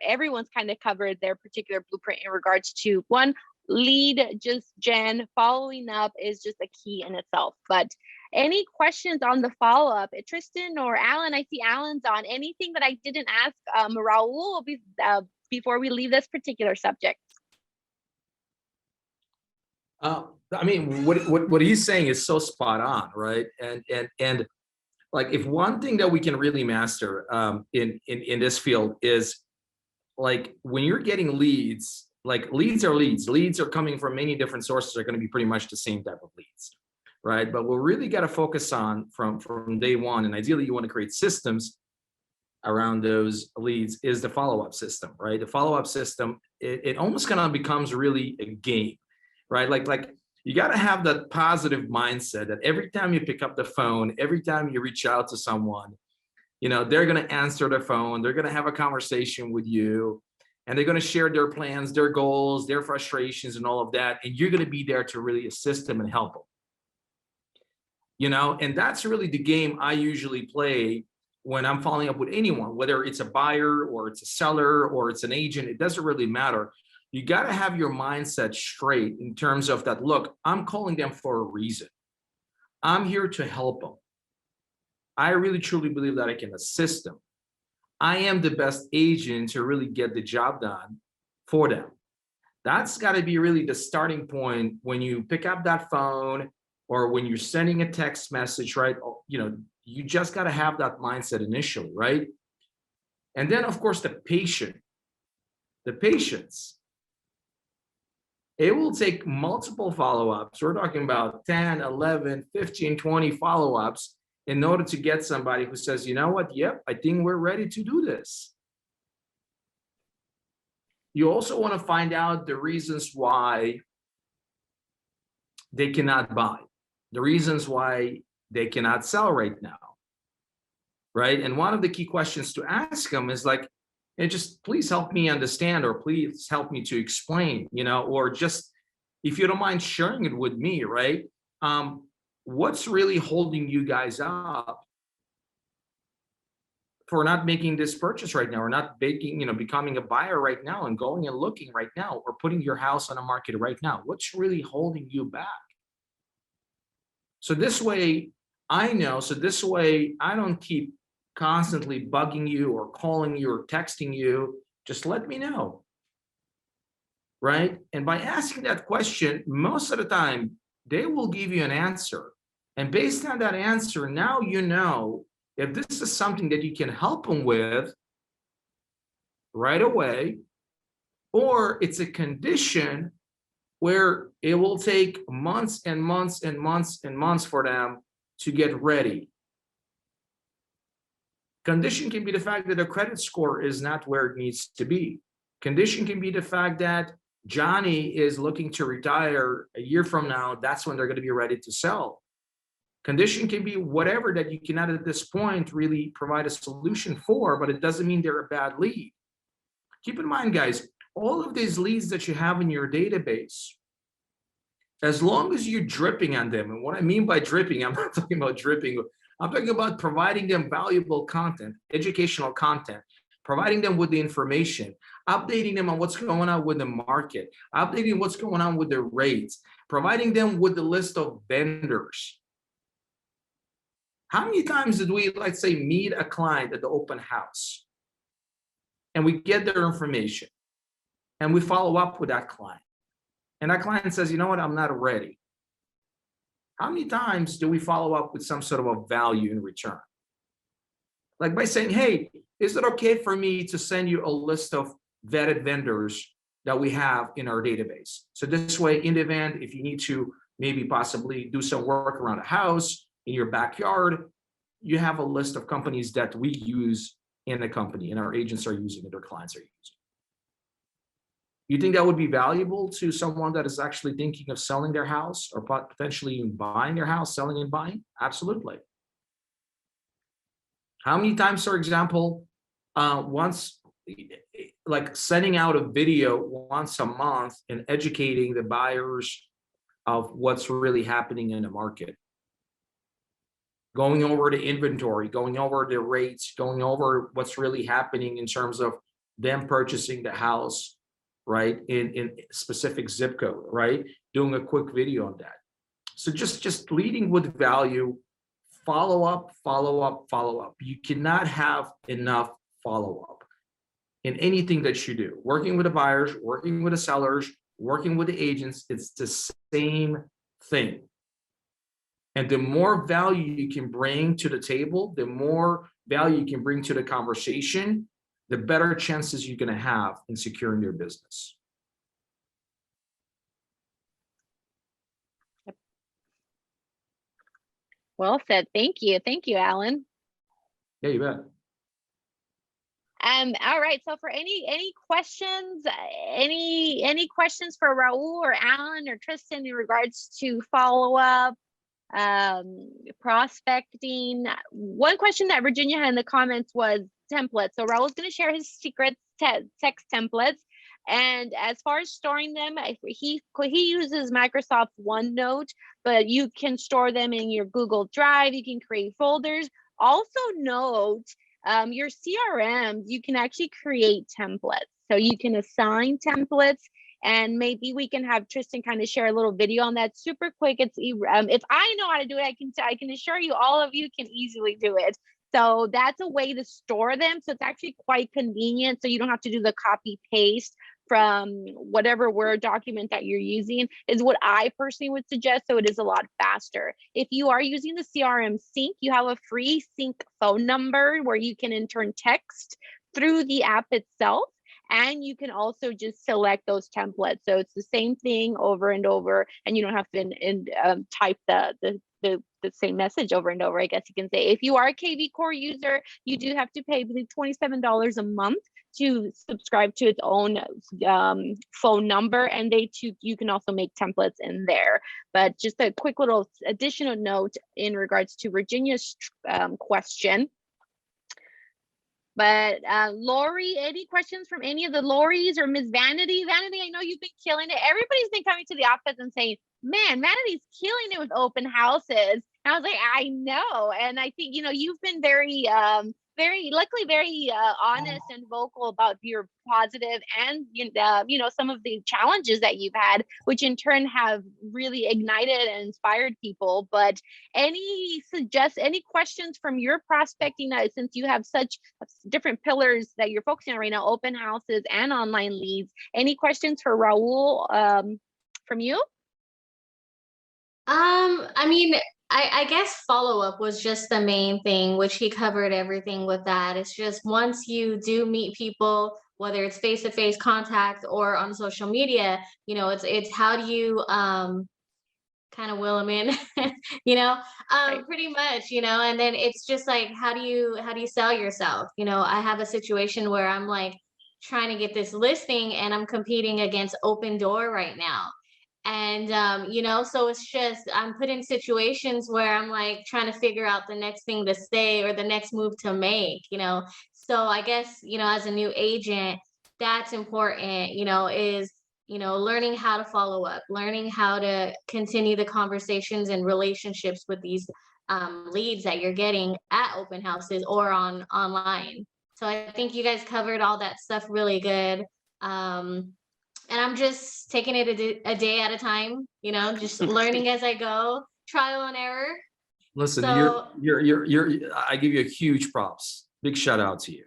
everyone's kind of covered their particular blueprint in regards to one, lead just gen, following up is just a key in itself. But any questions on the follow-up? Tristan or Alan? I see Alan's on. Anything that I didn't ask Raul before we leave this particular subject? I mean, what he's saying is so spot on, right? And like, if one thing that we can really master in this field is, like, when you're getting leads, like, leads are leads. Leads are coming from many different sources, are going to be pretty much the same type of leads, right? But we'll really got to focus on from day one, and ideally you want to create systems around those leads, is the follow-up system, right? The follow-up system, it almost kind of becomes really a game, right? Like you got to have that positive mindset that every time you pick up the phone, every time you reach out to someone, You know, they're going to answer the phone, they're going to have a conversation with you, and they're going to share their plans, their goals, their frustrations, and all of that. And you're going to be there to really assist them and help them. You know, and that's really the game I usually play when I'm following up with anyone, whether it's a buyer or it's a seller or it's an agent, it doesn't really matter. You got to have your mindset straight in terms of that. Look, I'm calling them for a reason. I'm here to help them. I really truly believe that I can assist them. I am the best agent to really get the job done for them. That's got to be really the starting point when you pick up that phone or when you're sending a text message, right? You know, you just got to have that mindset initially, right? And then, of course, the patience. It will take multiple follow-ups. We're talking about 10, 11, 15, 20 follow-ups in order to get somebody who says, you know what, yep, I think we're ready to do this. You also want to find out the reasons why they cannot buy, the reasons why they cannot sell right now, right? And one of the key questions to ask them is like, hey, just please help me understand, or please help me to explain, you know, or just, if you don't mind sharing it with me, right? What's really holding you guys up for not making this purchase right now, or not making, you know, becoming a buyer right now and going and looking right now, or putting your house on the market right now? What's really holding you back? So this way I know, so this way I don't keep constantly bugging you or calling you or texting you. Just let me know, right? And by asking that question, most of the time they will give you an answer. And based on that answer, now you know if this is something that you can help them with right away, or it's a condition where it will take months and months and months and months for them to get ready. Condition can be the fact that their credit score is not where it needs to be. Condition can be the fact that Johnny is looking to retire a year from now. That's when they're going to be ready to sell. Condition can be whatever that you cannot at this point really provide a solution for, but it doesn't mean they're a bad lead. Keep in mind, guys, all of these leads that you have in your database, as long as you're dripping on them, and what I mean by dripping, I'm not talking about dripping, I'm talking about providing them valuable content, educational content, providing them with the information, updating them on what's going on with the market, updating what's going on with the rates, providing them with the list of vendors. How many times did we, let's say, meet a client at the open house and we get their information and we follow up with that client, and that client says, you know what, I'm not ready? How many times do we follow up with some sort of a value in return? Like by saying, hey, is it okay for me to send you a list of vetted vendors that we have in our database? So this way, in the event, if you need to maybe possibly do some work around a house, in your backyard, you have a list of companies that we use in the company and our agents are using and their clients are using. You think that would be valuable to someone that is actually thinking of selling their house or potentially even buying their house, selling and buying? Absolutely. How many times, for example, once, like sending out a video once a month and educating the buyers of what's really happening in the market? Going over the inventory, going over the rates, going over what's really happening in terms of them purchasing the house, right, in specific zip code, right? Doing a quick video on that. So just leading with value, follow up, follow up, follow up. You cannot have enough follow up in anything that you do. Working with the buyers, working with the sellers, working with the agents, it's the same thing. And the more value you can bring to the table, the more value you can bring to the conversation, the better chances you're going to have in securing your business. Yep. Well said. Thank you. Thank you, Alan. Yeah, you bet. All right. So for any questions, any questions for Raul or Alan or Tristan in regards to follow up, prospecting. One question that Virginia had in the comments was templates. So Raul's going to share his secret text templates. And as far as storing them, he uses Microsoft OneNote, but you can store them in your Google Drive. You can create folders. Also note, your CRMs, you can actually create templates. So you can assign templates, and maybe we can have Tristan kind of share a little video on that super quick. It's if I know how to do it, I can assure you all of you can easily do it. So that's a way to store them. So it's actually quite convenient. So you don't have to do the copy paste from whatever Word document that you're using, is what I personally would suggest. So it is a lot faster. If you are using the CRM sync, you have a free sync phone number where you can in turn text through the app itself. And you can also just select those templates. So it's the same thing over and over, and you don't have to type the same message over and over, I guess you can say. If you are a KV Core user, you do have to pay, I believe, $27 a month to subscribe to its own phone number, and you can also make templates in there. But just a quick little additional note in regards to Virginia's question. But Lori, any questions from any of the Loris or Miss Vanity? Vanity, I know you've been killing it. Everybody's been coming to the office and saying, man, Vanity's killing it with open houses. And I was like, I know. And I think, you've been very honest and vocal about your positive and, some of the challenges that you've had, which in turn have really ignited and inspired people. But any questions from your prospecting, since you have such different pillars that you're focusing on right now, open houses and online leads? Any questions for Raul from you? I mean, I guess follow-up was just the main thing, which he covered everything with that. It's just once you do meet people, whether it's face-to-face contact or on social media, it's how do you kind of will them in, Right. pretty much, and then it's just like, how do you sell yourself? I have a situation where I'm like trying to get this listing and I'm competing against Open Door right now. And so it's just I'm put in situations where I'm like trying to figure out the next thing to say or the next move to make. So I guess as a new agent, that's important, is learning how to follow up, learning how to continue the conversations and relationships with these leads that you're getting at open houses or online. So I think you guys covered all that stuff really good. And I'm just taking it a day at a time, just learning as I go, trial and error. Listen, So, I give you a huge props. Big shout out to you.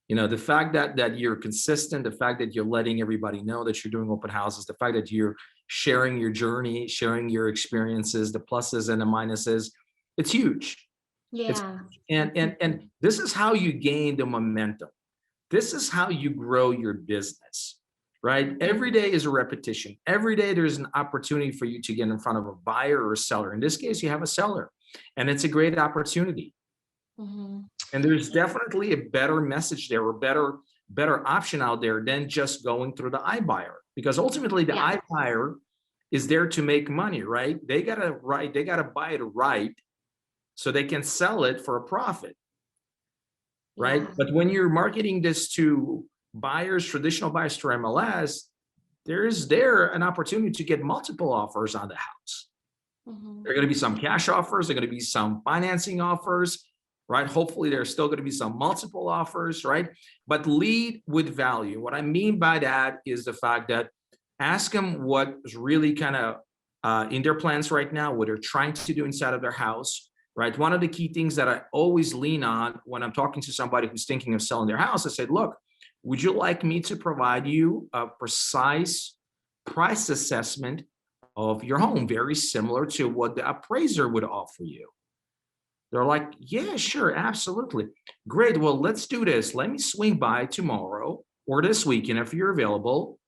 The fact that you're consistent, the fact that you're letting everybody know that you're doing open houses, the fact that you're sharing your journey, sharing your experiences, the pluses and the minuses, it's huge. yeah. And this is how you gain the momentum. This is how you grow your business. Right? Every day is a repetition. Every day there's an opportunity for you to get in front of a buyer or a seller. In this case, you have a seller, and it's a great opportunity. Mm-hmm. And there's definitely a better message there, or better option out there than just going through the iBuyer, because ultimately the iBuyer is there to make money, right? They gotta buy it right so they can sell it for a profit, right? Yeah. But when you're marketing this to buyers, traditional buyers through MLS, there's an opportunity to get multiple offers on the house. Mm-hmm. There are going to be some cash offers. There are going to be some financing offers, right? Hopefully, there's still going to be some multiple offers, right? But lead with value. What I mean by that is the fact that ask them what is really kind of in their plans right now, what they're trying to do inside of their house, right? One of the key things that I always lean on when I'm talking to somebody who's thinking of selling their house, I said, look, would you like me to provide you a precise price assessment of your home, very similar to what the appraiser would offer you? They're like, yeah, sure, absolutely. Great, well, let's do this. Let me swing by tomorrow or this weekend if you're available.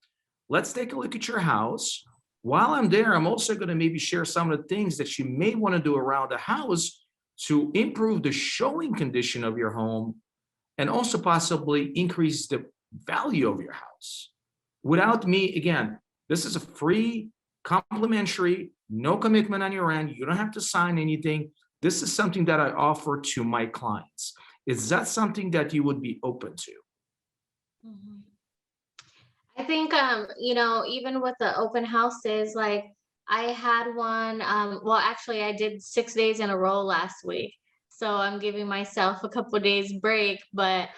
Let's take a look at your house. While I'm there, I'm also going to maybe share some of the things that you may want to do around the house to improve the showing condition of your home, and also possibly increase the value of your house. Without me, again, this is a free complimentary, no commitment on your end. You don't have to sign anything. This is something that I offer to my clients. Is that something that you would be open to? Mhm. I think even with the open houses, like I had one, well actually I did 6 days in a row last week. So I'm giving myself a couple days break, but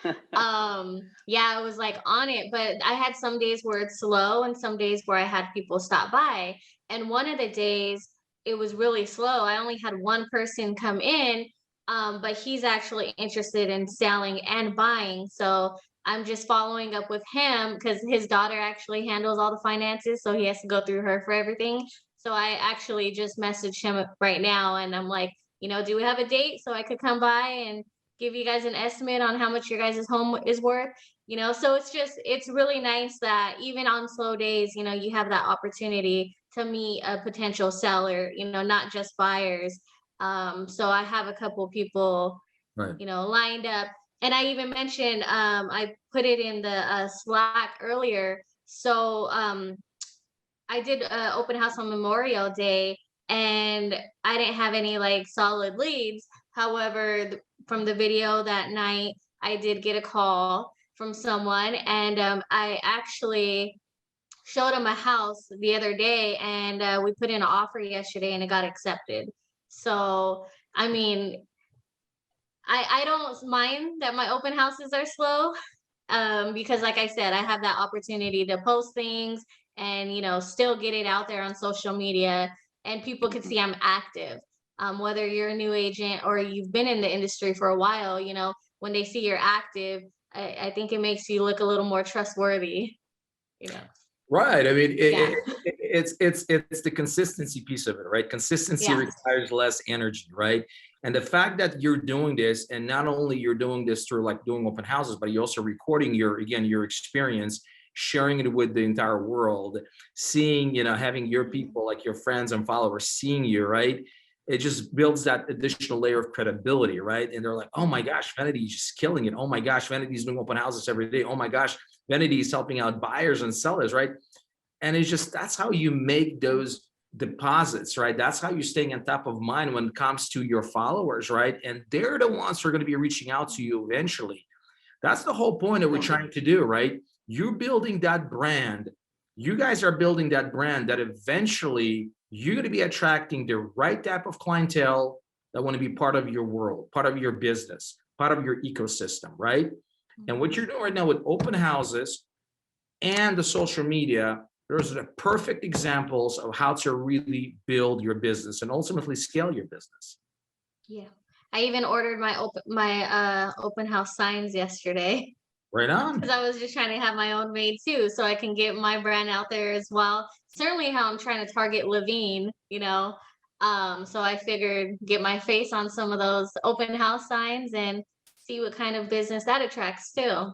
yeah, I was like on it, but I had some days where it's slow and some days where I had people stop by. And one of the days it was really slow. I only had one person come in, but he's actually interested in selling and buying. So I'm just following up with him because his daughter actually handles all the finances, so he has to go through her for everything. So I actually just messaged him right now and I'm like, do we have a date so I could come by and give you guys an estimate on how much your guys' home is worth? So it's really nice that even on slow days, you have that opportunity to meet a potential seller, not just buyers. So I have a couple people, Right. lined up. And I even mentioned, I put it in the Slack earlier. So I did an open house on Memorial Day and I didn't have any like solid leads. However, from the video that night, I did get a call from someone and I actually showed him a house the other day and we put in an offer yesterday and it got accepted. So, I mean, I don't mind that my open houses are slow, because like I said, I have that opportunity to post things and still get it out there on social media and people can see I'm active. Whether you're a new agent or you've been in the industry for a while, when they see you're active, I think it makes you look a little more trustworthy, you know. Right. I mean, Yeah. it's the consistency piece of it, right? Consistency Yes. requires less energy, right? And the fact that you're doing this, and not only you're doing this through like doing open houses, but you're also recording your experience, sharing it with the entire world, seeing, having your people, like your friends and followers seeing you, right? It just builds that additional layer of credibility, right? And they're like, oh my gosh, Vanity's just killing it. Oh my gosh, Vanity's doing open houses every day. Oh my gosh, Vanity is helping out buyers and sellers, right? And it's just, that's how you make those deposits, right? That's how you're staying on top of mind when it comes to your followers, right? And they're the ones who are going to be reaching out to you eventually. That's the whole point that we're trying to do, right? You're building that brand. You guys are building that brand that eventually you're going to be attracting the right type of clientele that want to be part of your world, part of your business, part of your ecosystem, right? And what you're doing right now with open houses and the social media, those are the perfect examples of how to really build your business and ultimately scale your business. Yeah. I even ordered my open house signs yesterday. Right on. Because I was just trying to have my own made too, so I can get my brand out there as well. Certainly how I'm trying to target Levine, so I figured get my face on some of those open house signs and see what kind of business that attracts too.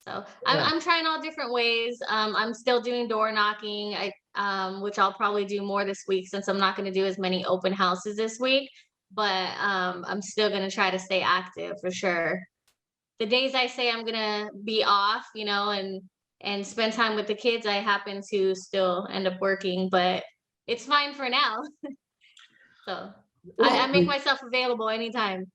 So I'm trying all different ways. I'm still doing door knocking, which I'll probably do more this week since I'm not going to do as many open houses this week. But I'm still going to try to stay active for sure. The days I say I'm gonna be off, and spend time with the kids, I happen to still end up working, but it's fine for now. So I make myself available anytime.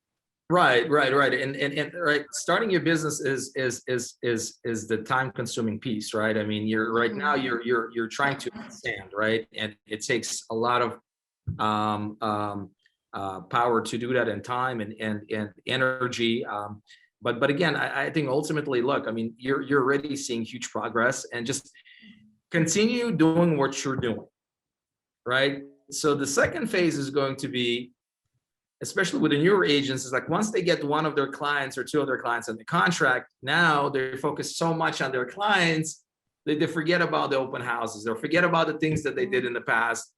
Right. And right, starting your business is the time consuming piece, right? I mean, you're right now you're trying to expand, right? And it takes a lot of power to do that, and time and energy. But again, I think ultimately, look, I mean, you're already seeing huge progress, and just continue doing what you're doing, right? So the second phase is going to be, especially with the newer agents, is like once they get one of their clients or two of their clients in the contract, now they're focused so much on their clients that they forget about the open houses, or forget about the things that they did in the past.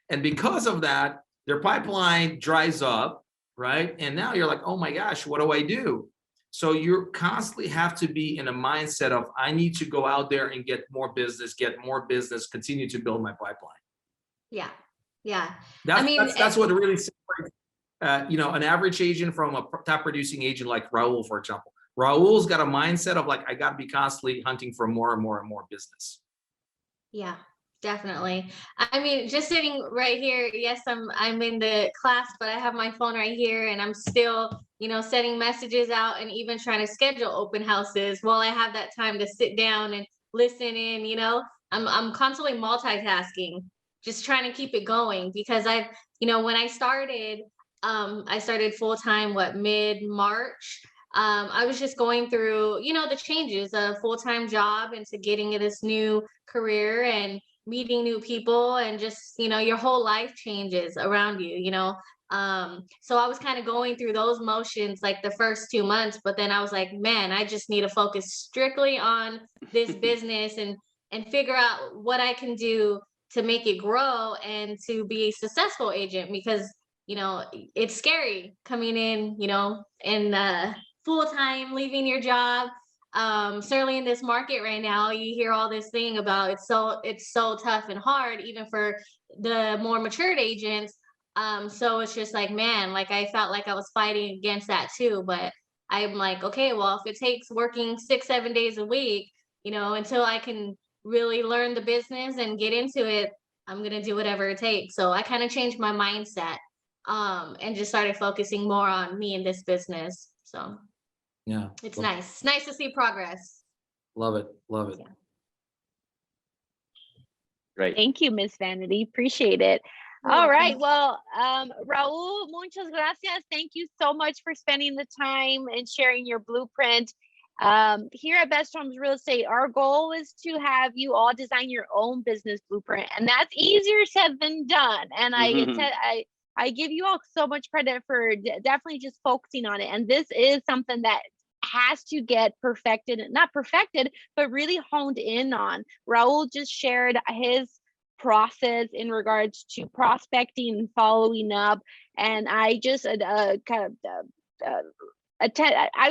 And because of that, their pipeline dries up, right? And now you're like, oh my gosh, what do I do? So you constantly have to be in a mindset of, I need to go out there and get more business, continue to build my pipeline. Yeah. Yeah. That's what really separates, an average agent from a top producing agent like Raul, for example. Raul's got a mindset of like, I got to be constantly hunting for more and more and more business. Yeah. Definitely. I mean, just sitting right here, yes, I'm in the class, but I have my phone right here and I'm still, sending messages out and even trying to schedule open houses while I have that time to sit down and listen in. I'm constantly multitasking, just trying to keep it going because when I started full time mid-March. I was just going through, the changes of full-time job into getting this new career and meeting new people and just your whole life changes around so I was kind of going through those motions like the first 2 months, but then I was like, man, I just need to focus strictly on this business and figure out what I can do to make it grow and to be a successful agent because it's scary coming in and full time leaving your job. Certainly in this market right now, you hear all this thing about it's so tough and hard, even for the more matured agents. So it's just like, man, like I felt like I was fighting against that too. But I'm like, okay, well, if it takes working 6, 7 days a week, until I can really learn the business and get into it, I'm gonna do whatever it takes. So I kind of changed my mindset and just started focusing more on me and this business. So Yeah. it's nice. It's nice to see progress. Love it. Love it. Yeah. Right. Thank you, Miss Vanity. Appreciate it. You're All welcome. right. Well, Raul, muchas gracias. Thank you so much for spending the time and sharing your blueprint. Here at Best Homes Real Estate, our goal is to have you all design your own business blueprint, and that's easier said than done. And I give you all so much credit for definitely just focusing on it. And this is something that has to get perfected, not perfected, but really honed in on. Raul just shared his process in regards to prospecting and following up. And I just I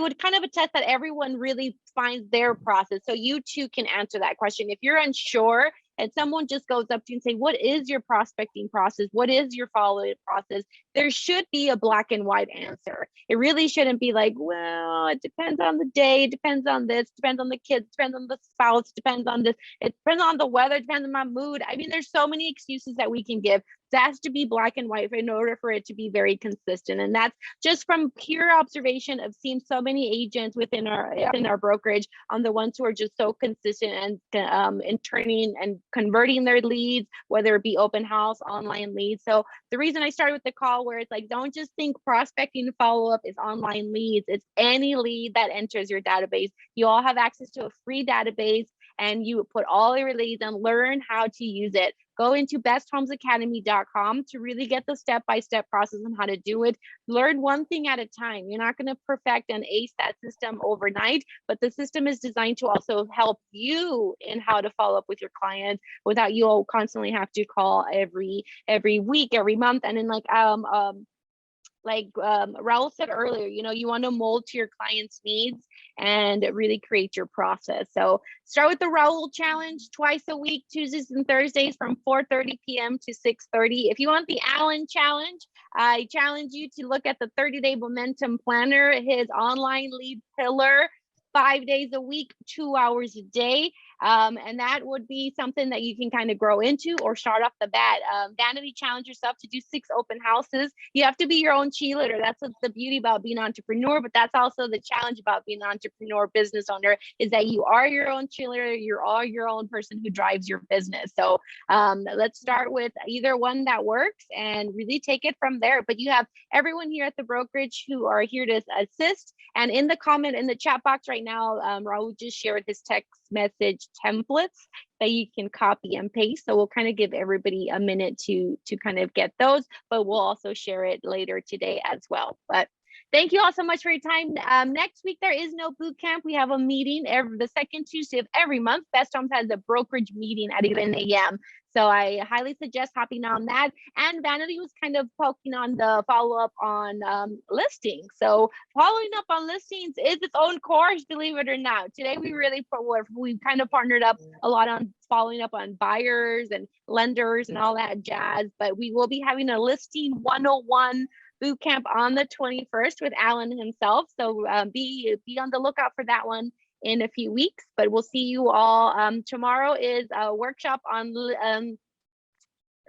would kind of attest that everyone really finds their process. So you too can answer that question. If you're unsure and someone just goes up to you and say, what is your prospecting process? What is your follow-up process? There should be a black and white answer. It really shouldn't be like, well, it depends on the day, it depends on this, depends on the kids, depends on the spouse, depends on this, it depends on the weather, depends on my mood. I mean, there's so many excuses that we can give. That has to be black and white in order for it to be very consistent. And that's just from pure observation of seeing so many agents within our brokerage on the ones who are just so consistent and in turning and converting their leads, whether it be open house, online leads. So the reason I started with the call where it's like, don't just think prospecting follow-up is online leads. It's any lead that enters your database. You all have access to a free database and you put all your leads and learn how to use it. Go into besthomesacademy.com to really get the step-by-step process on how to do it. Learn one thing at a time. You're not going to perfect and ace that system overnight, but the system is designed to also help you in how to follow up with your clients without you all constantly have to call every week, every month. And then like Raul said earlier, you want to mold to your client's needs and really create your process. So start with the Raul challenge twice a week, Tuesdays and Thursdays from 4:30 p.m. to 6:30. If you want the Allen challenge, I challenge you to look at the 30-day momentum planner, his online lead pillar, 5 days a week, 2 hours a day. And that would be something that you can kind of grow into or start off the bat. Vanity, challenge yourself to do 6 open houses. You have to be your own cheerleader. That's what's the beauty about being an entrepreneur, but that's also the challenge about being an entrepreneur business owner is that you are your own cheerleader. You're all your own person who drives your business. So let's start with either one that works and really take it from there. But you have everyone here at the brokerage who are here to assist. And in the chat box right now, Raul just shared his text message templates that you can copy and paste. So we'll kind of give everybody a minute to kind of get those, but we'll also share it later today as well. But thank you all so much for your time. Next week, there is no boot camp. We have a meeting the second Tuesday of every month. Best Homes has a brokerage meeting at 11 a.m. So I highly suggest hopping on that. And Vanity was kind of poking on the follow-up on listings. So following up on listings is its own course, believe it or not. Today, we kind of partnered up a lot on following up on buyers and lenders and all that jazz. But we will be having a listing 101 boot camp on the 21st with Alan himself. So be on the lookout for that one. in a few weeks, but we'll see you all. Tomorrow is a workshop on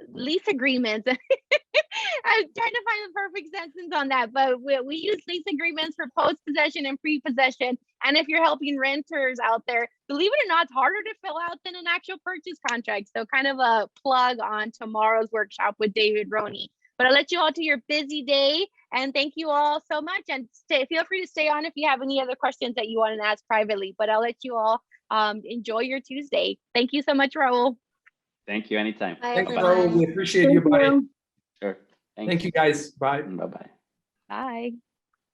lease agreements. I'm trying to find the perfect sentence on that, but we use lease agreements for post-possession and pre-possession. And if you're helping renters out there, believe it or not, it's harder to fill out than an actual purchase contract. So kind of a plug on tomorrow's workshop with David Roney. But I'll let you all to your busy day. And thank you all so much. And feel free to stay on if you have any other questions that you want to ask privately. But I'll let you all enjoy your Tuesday. Thank you so much, Raul. Thank you. Anytime. Bye, Thank you, everyone. Raul. We appreciate you, buddy. Sure. Thank you, guys. Bye. Bye-bye. Bye.